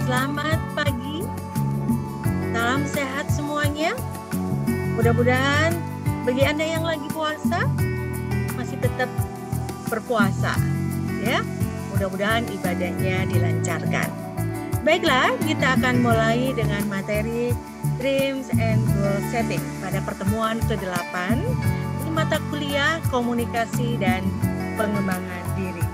Selamat pagi, salam sehat semuanya. Mudah-mudahan bagi Anda yang lagi puasa masih tetap berpuasa, ya. Mudah-mudahan ibadahnya dilancarkan. Baiklah, kita akan mulai dengan materi Dreams and Goal Setting pada pertemuan ke-8 di mata kuliah komunikasi dan pengembangan diri.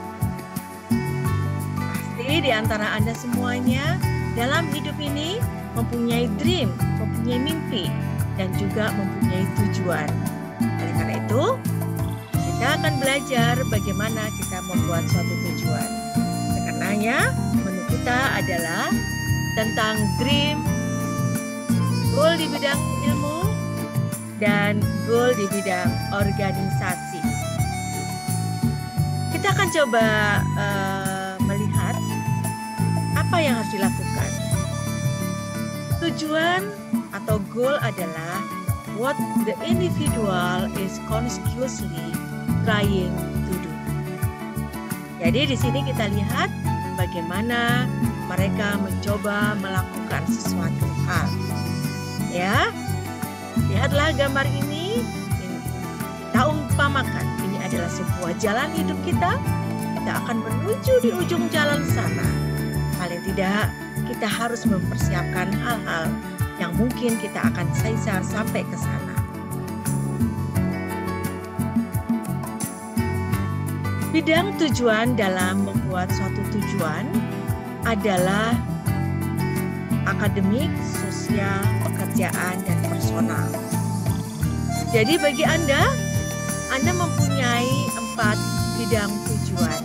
Pasti di antara Anda semuanya dalam hidup ini mempunyai dream, mempunyai mimpi, dan juga mempunyai tujuan. Oleh karena itu, kita akan belajar bagaimana kita membuat suatu tujuan. Karenanya, menu kita adalah tentang dream, goal di bidang ilmu, dan goal di bidang organisasi. Kita akan coba melihat apa yang harus dilakukan. Tujuan atau goal adalah what the individual is consciously trying to do. Jadi di sini kita lihat bagaimana mereka mencoba melakukan sesuatu hal. Ya, lihatlah gambar ini. Kita umpamakan ini adalah sebuah jalan hidup kita. Kita akan menuju di ujung jalan sana. Paling tidak kita harus mempersiapkan hal-hal yang mungkin kita akan sisa sampai ke sana. Bidang tujuan dalam membuat suatu tujuan adalah akademik, sosial, pekerjaan, dan personal. Jadi bagi Anda mempunyai 4 bidang tujuan.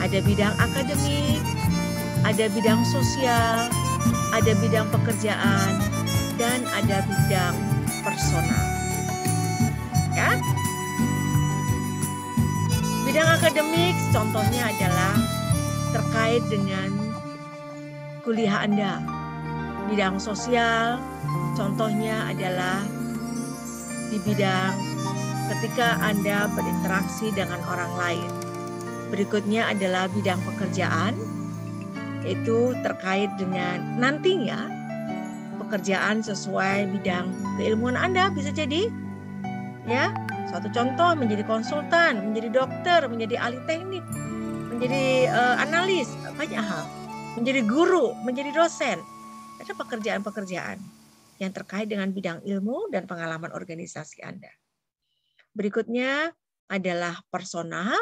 Ada bidang akademik, ada bidang sosial, ada bidang pekerjaan, dan ada bidang personal. Ya. Bidang akademik contohnya adalah terkait dengan kuliah Anda. Bidang sosial contohnya adalah di bidang ketika Anda berinteraksi dengan orang lain. Berikutnya adalah bidang pekerjaan, itu terkait dengan nantinya pekerjaan sesuai bidang keilmuan Anda bisa jadi, ya. Suatu contoh menjadi konsultan, menjadi dokter, menjadi ahli teknik, menjadi analis, banyak hal. Menjadi guru, menjadi dosen. Ada pekerjaan-pekerjaan yang terkait dengan bidang ilmu dan pengalaman organisasi Anda. Berikutnya adalah personal.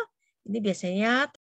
Ini biasanya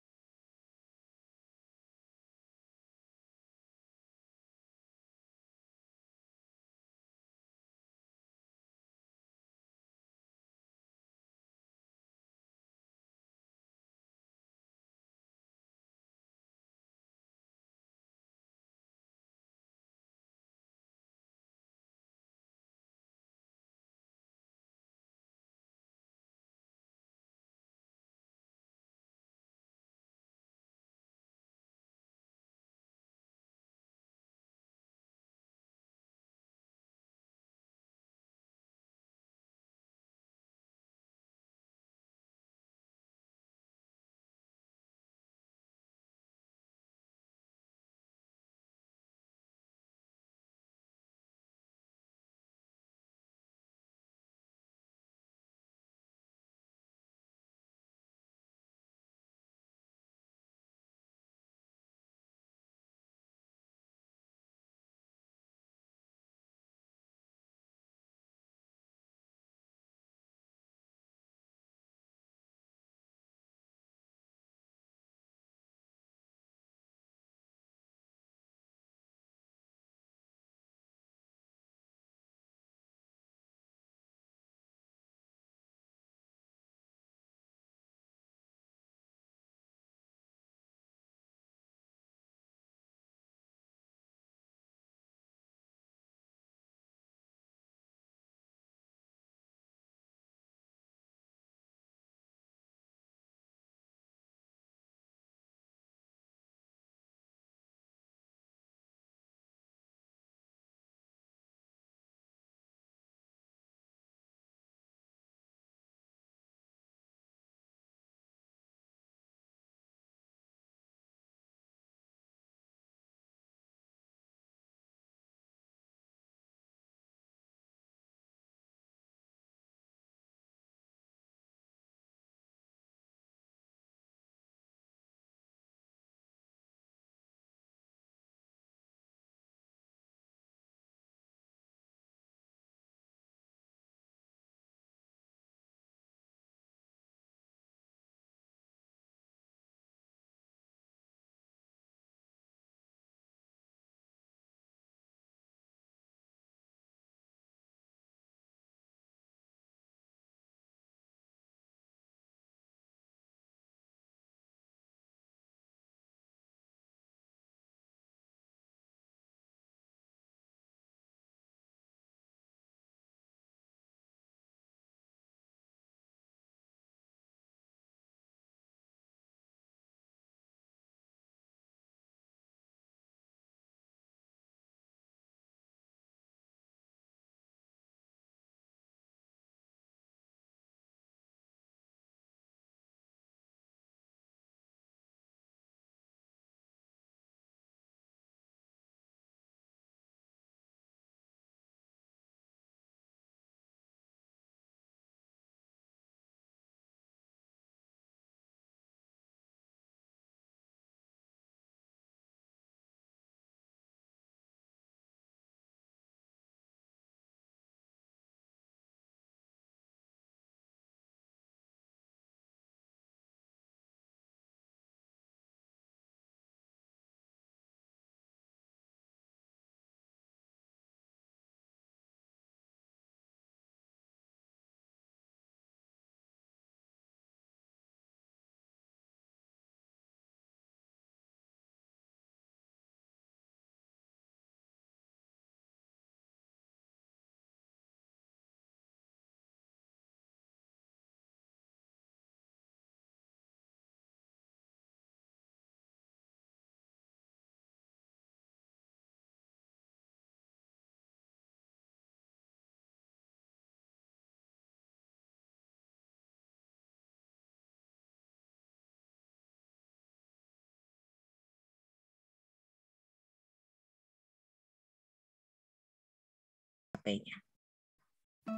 mencapainya.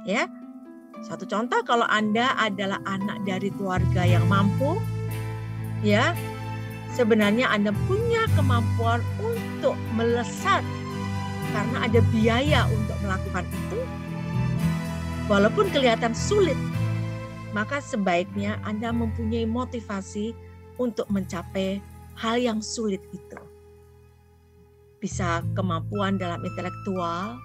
Ya. Satu contoh, kalau Anda adalah anak dari keluarga yang mampu, ya, sebenarnya Anda punya kemampuan untuk melesat karena ada biaya untuk melakukan itu. Walaupun kelihatan sulit, maka sebaiknya Anda mempunyai motivasi untuk mencapai hal yang sulit itu. Bisa kemampuan dalam intelektual,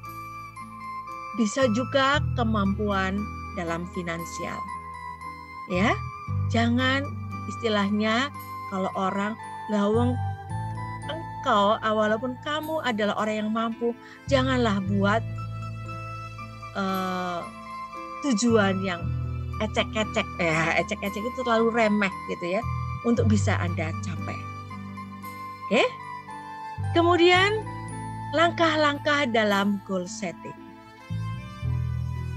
bisa juga kemampuan dalam finansial. Ya, jangan istilahnya kalau orang lawang engkau, walaupun kamu adalah orang yang mampu, janganlah buat tujuan yang ecek-ecek. Ya, ecek-ecek itu terlalu remeh gitu ya untuk bisa Anda capai. Oke? Kemudian langkah-langkah dalam goal setting.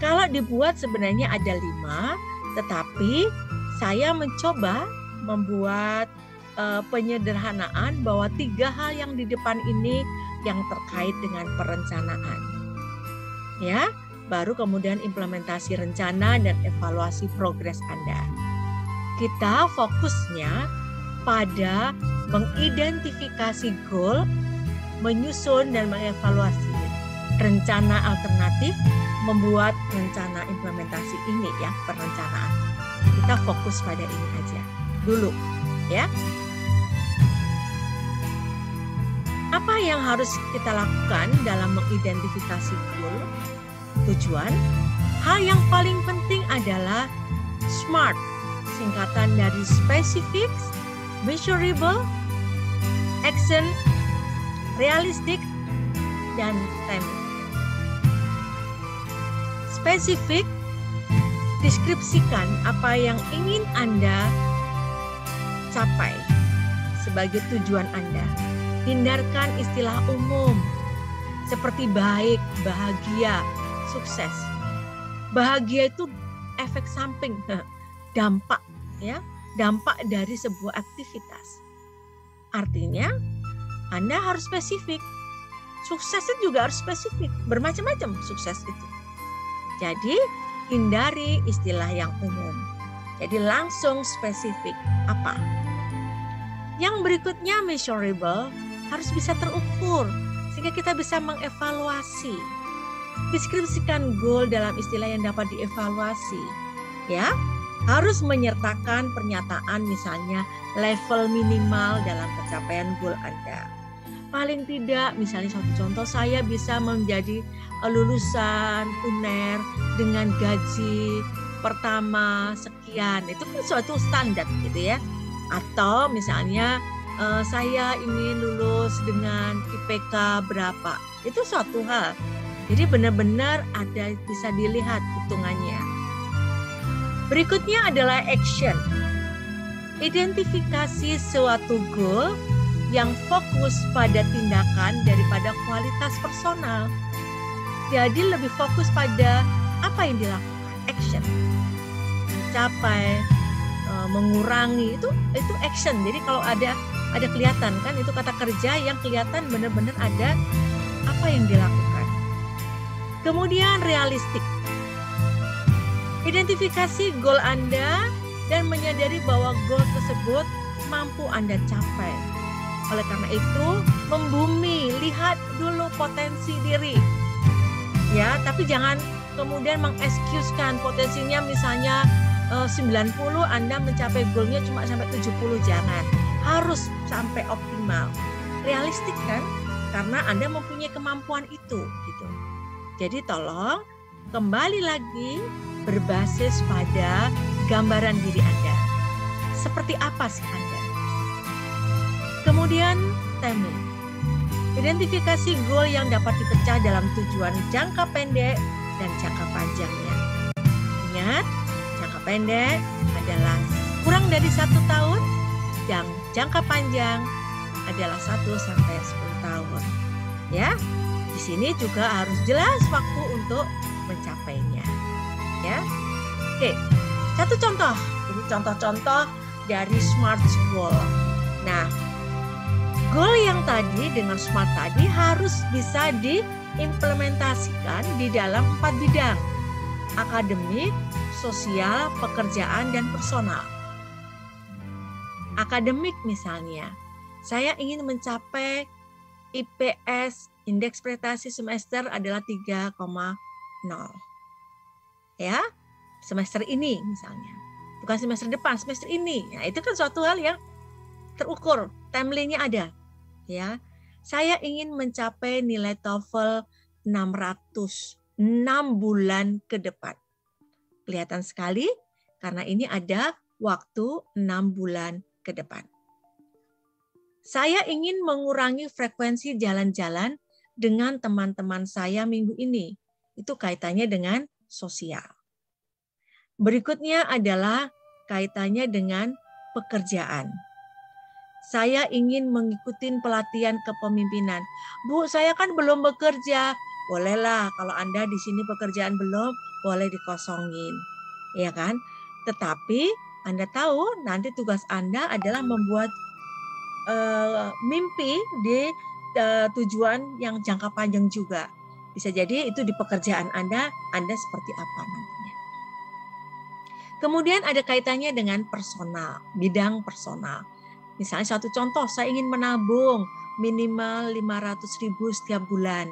Kalau dibuat sebenarnya ada 5, tetapi saya mencoba membuat penyederhanaan bahwa 3 hal yang di depan ini yang terkait dengan perencanaan. Ya, baru kemudian implementasi rencana dan evaluasi progres Anda. Kita fokusnya pada mengidentifikasi goal, menyusun dan mengevaluasi rencana alternatif, membuat rencana implementasi ini ya, perencanaan. Kita fokus pada ini aja dulu ya. Apa yang harus kita lakukan dalam mengidentifikasi goal, tujuan? Hal yang paling penting adalah SMART, singkatan dari specific, measurable, action, realistic, dan timely. Spesifik, deskripsikan apa yang ingin Anda capai sebagai tujuan Anda. Hindarkan istilah umum seperti baik, bahagia, sukses. Bahagia itu efek samping, dampak ya, dampak dari sebuah aktivitas. Artinya Anda harus spesifik. Sukses itu juga harus spesifik, bermacam-macam sukses itu. Jadi hindari istilah yang umum. Jadi langsung spesifik apa. Yang berikutnya measurable, harus bisa terukur sehingga kita bisa mengevaluasi. Deskripsikan goal dalam istilah yang dapat dievaluasi. Ya, harus menyertakan pernyataan misalnya level minimal dalam pencapaian goal Anda. Paling tidak, misalnya satu contoh, saya bisa menjadi lulusan UNER dengan gaji pertama sekian. Itu kan suatu standar gitu ya. Atau misalnya saya ingin lulus dengan IPK berapa. Itu suatu hal. Jadi benar-benar ada bisa dilihat hitungannya. Berikutnya adalah action. Identifikasi suatu goal yang fokus pada tindakan daripada kualitas personal. Jadi lebih fokus pada apa yang dilakukan, action. Mencapai, mengurangi itu action. Jadi kalau ada kelihatan kan itu kata kerja yang kelihatan benar-benar ada apa yang dilakukan. Kemudian realistik. Identifikasi goal Anda dan menyadari bahwa goal tersebut mampu Anda capai. Oleh karena itu, membumi, lihat dulu potensi diri. Ya, tapi jangan kemudian mengekskuskan potensinya misalnya 90 Anda mencapai goalnya cuma sampai 70, jangan. Harus sampai optimal. Realistik kan? Karena Anda mempunyai kemampuan itu gitu. Jadi tolong kembali lagi berbasis pada gambaran diri Anda. Seperti apa sih Anda? Kemudian timing. Identifikasi goal yang dapat dipecah dalam tujuan jangka pendek dan jangka panjangnya. Ingat, jangka pendek adalah kurang dari 1 tahun dan jangka panjang adalah 1 sampai 10 tahun. Ya, di sini juga harus jelas waktu untuk mencapainya. Ya, oke. Satu contoh, ini contoh-contoh dari SMART goal. Nah, goal yang tadi dengan SMART tadi harus bisa diimplementasikan di dalam 4 bidang. Akademik, sosial, pekerjaan, dan personal. Akademik misalnya, saya ingin mencapai IPS, indeks prestasi semester adalah 3,0. Ya, semester ini misalnya. Bukan semester depan, semester ini. Nah, itu kan suatu hal yang terukur, timeline-nya ada. Ya, saya ingin mencapai nilai TOEFL 600 6 bulan ke depan. Kelihatan sekali karena ini ada waktu 6 bulan ke depan. Saya ingin mengurangi frekuensi jalan-jalan dengan teman-teman saya minggu ini. Itu kaitannya dengan sosial. Berikutnya adalah kaitannya dengan pekerjaan. Saya ingin mengikuti pelatihan kepemimpinan. Bu, saya kan belum bekerja. Bolehlah kalau Anda di sini pekerjaan belum, boleh dikosongin. Ya kan? Tetapi Anda tahu nanti tugas Anda adalah membuat mimpi di tujuan yang jangka panjang juga. Bisa jadi itu di pekerjaan Anda seperti apa nantinya. Kemudian ada kaitannya dengan personal, bidang personal. Misalnya satu contoh, saya ingin menabung minimal 500.000 setiap bulan.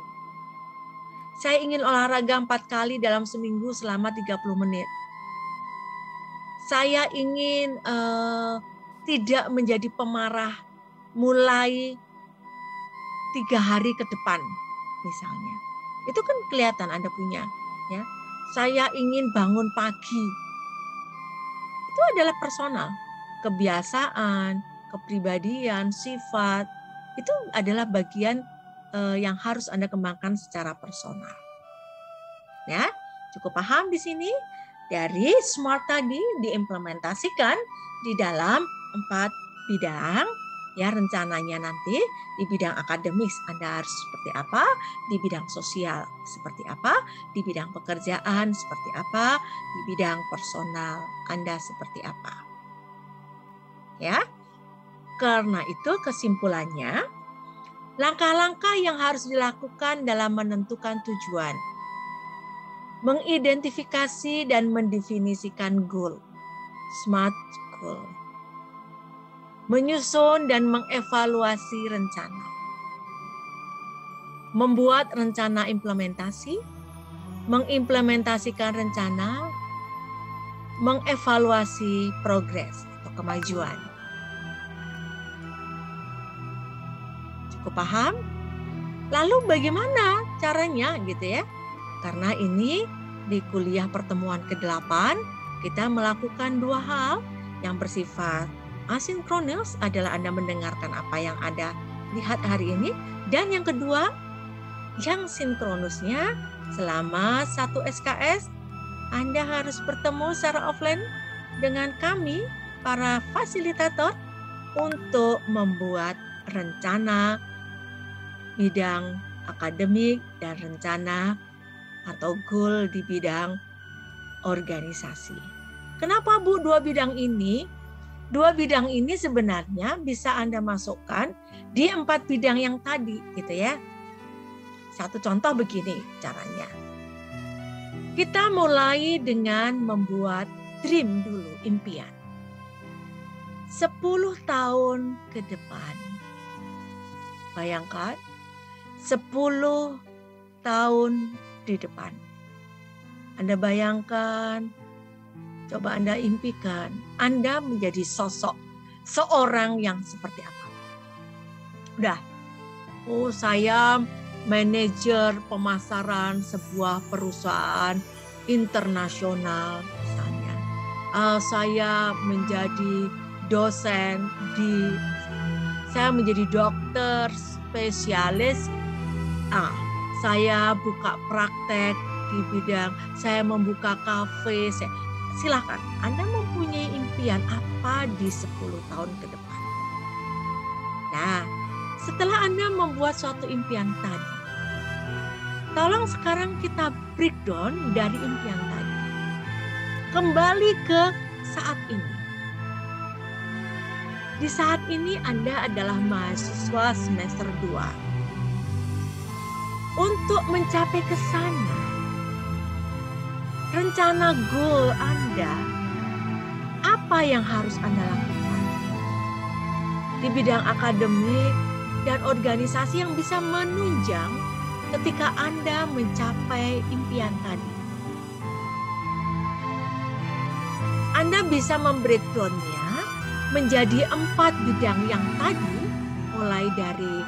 Saya ingin olahraga 4 kali dalam seminggu selama 30 menit. Saya ingin tidak menjadi pemarah mulai 3 hari ke depan misalnya. Itu kan kelihatan Anda punya. Ya. Saya ingin bangun pagi. Itu adalah personal. Kebiasaan, kepribadian, sifat, itu adalah bagian yang harus Anda kembangkan secara personal. Ya, cukup paham di sini? Dari SMART tadi diimplementasikan di dalam 4 bidang. Ya, rencananya nanti di bidang akademis Anda harus seperti apa, di bidang sosial seperti apa, di bidang pekerjaan seperti apa, di bidang personal Anda seperti apa. Ya. Karena itu kesimpulannya, langkah-langkah yang harus dilakukan dalam menentukan tujuan. Mengidentifikasi dan mendefinisikan goal. SMART goal. Menyusun dan mengevaluasi rencana. Membuat rencana implementasi. Mengimplementasikan rencana. Mengevaluasi progres atau kemajuan. Cukup paham? Lalu bagaimana caranya gitu ya? Karena ini di kuliah pertemuan ke-8 kita melakukan 2 hal yang bersifat asinkronus adalah Anda mendengarkan apa yang Anda lihat hari ini, dan yang kedua yang sinkronusnya selama 1 SKS Anda harus bertemu secara offline dengan kami para fasilitator untuk membuat rencana bidang akademik dan rencana atau goal di bidang organisasi. Kenapa Bu 2 bidang ini? 2 bidang ini sebenarnya bisa Anda masukkan di 4 bidang yang tadi gitu ya. Satu contoh begini caranya. Kita mulai dengan membuat dream dulu, impian. 10 tahun ke depan. Bayangkan 10 tahun di depan. Anda bayangkan, coba Anda impikan, Anda menjadi sosok seorang yang seperti apa? Udah, saya manajer pemasaran sebuah perusahaan internasional misalnya. Saya menjadi dosen saya menjadi dokter spesialis. Saya buka praktek di bidang, saya membuka kafe. Silakan, Anda mempunyai impian apa di 10 tahun ke depan. Nah, setelah Anda membuat suatu impian tadi, tolong sekarang kita breakdown dari impian tadi. Kembali ke saat ini. Di saat ini Anda adalah mahasiswa semester 2. Untuk mencapai ke sana, rencana goal Anda, apa yang harus Anda lakukan? Di bidang akademik dan organisasi yang bisa menunjang ketika Anda mencapai impian tadi. Anda bisa membreakdown-nya menjadi 4 bidang yang tadi, mulai dari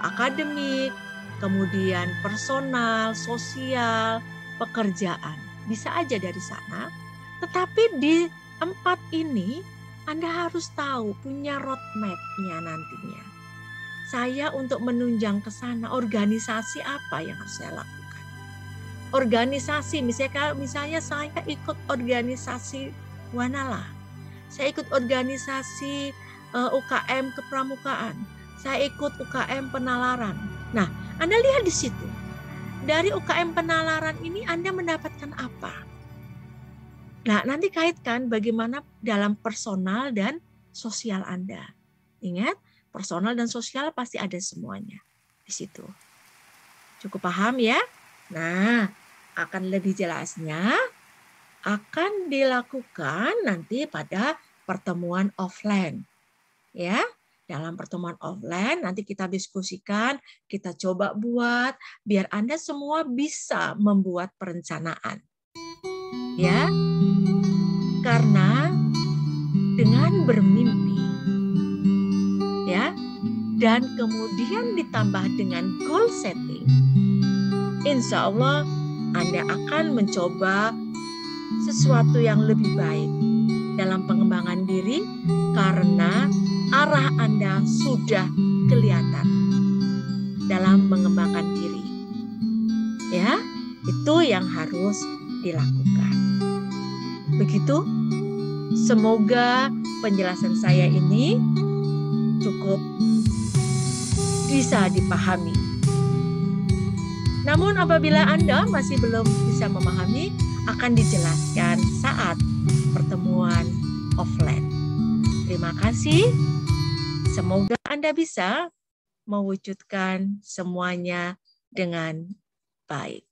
akademik, kemudian personal, sosial, pekerjaan. Bisa aja dari sana, tetapi di 4 ini Anda harus tahu, punya roadmap-nya nantinya. Saya untuk menunjang ke sana, organisasi apa yang harus saya lakukan? Organisasi, misalnya saya ikut organisasi Wanala. Saya ikut organisasi UKM kepramukaan. Saya ikut UKM penalaran. Nah, Anda lihat di situ. Dari UKM penalaran ini Anda mendapatkan apa? Nah, nanti kaitkan bagaimana dalam personal dan sosial Anda. Ingat, personal dan sosial pasti ada semuanya di situ. Cukup paham ya? Nah, akan lebih jelasnya akan dilakukan nanti pada pertemuan offline. Ya, dalam pertemuan offline nanti kita diskusikan, kita coba buat biar Anda semua bisa membuat perencanaan. Ya. Karena dengan bermimpi ya, dan kemudian ditambah dengan goal setting, insya Allah Anda akan mencoba sesuatu yang lebih baik dalam pengembangan diri karena arah Anda sudah kelihatan dalam mengembangkan diri. Ya, itu yang harus dilakukan. Begitu, semoga penjelasan saya ini cukup bisa dipahami. Namun apabila Anda masih belum bisa memahami, akan dijelaskan saat pertemuan offline. Terima kasih. Semoga Anda bisa mewujudkan semuanya dengan baik.